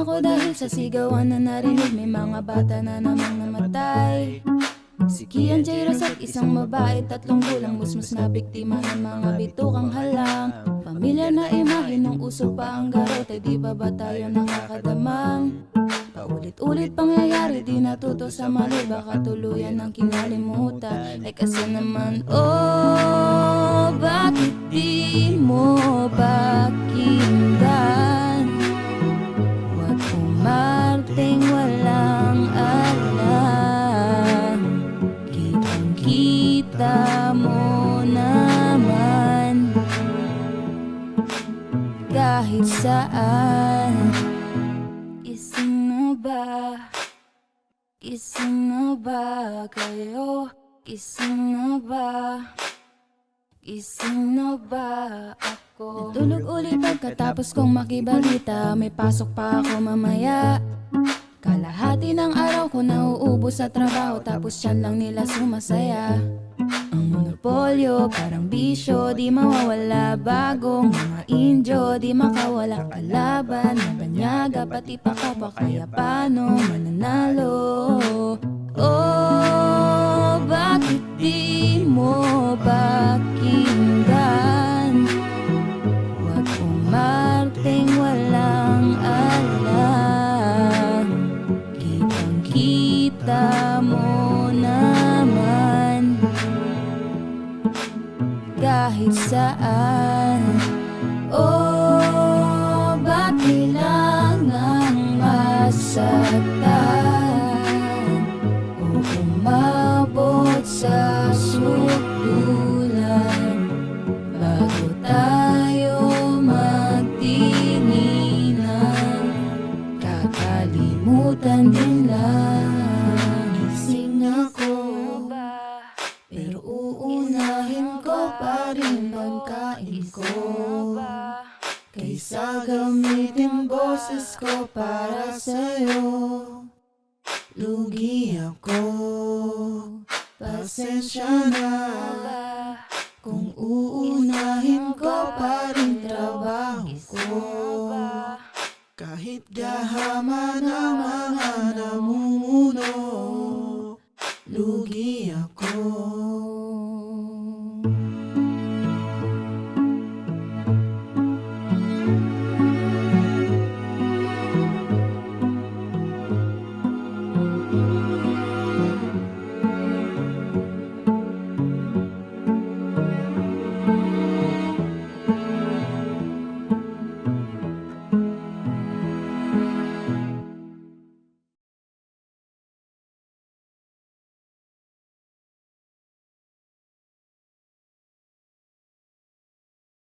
ako dahil sa sigawan na narinig. May mga bata na namang namatay. Si Kian Jairos at isang babae, 3 gulang musmus na biktima ng mga bitukang halang. Pamilya na imahe nung uso pa ang garot, ay di ba ba tayo nakakadamang? Paulit-ulit pangyayari, di natuto sa mali, baka tuluyan ng kinalimutan. Ay kasi naman, oh, bakit di mo pakinggan? Huwag umarting walang alam. Kitang-kita mo naman kahit saan. Gising na ba? Gising na ba kayo? Gising na ba? Gising na ba ako? Natulog ulit pagkatapos kong makibalita. May pasok pa ako mamaya. Kalahati ng araw ko nauubos sa trabaho, tapos yan lang nila sumasaya. Ang monopolyo parang bisyo, di mawawala. Bagong mga indyo, di makawala. Kalaban, mabanyaga, pati pa kapwa, kaya paano mananalo? Oh, bakit di mo pakinggan? Huwag umarting walang alam. Kitang-kita mo naman kahit saan. Oh, ba't kailangang masaktan o umabot sa sukdulan bago tayo magtinginan? Kakalimutan din lang. Gising ako, pero uunahin ko pa rin pagkain ko, kaysa gamitin boses ko para sa'yo. Lugi ako, pasensya na.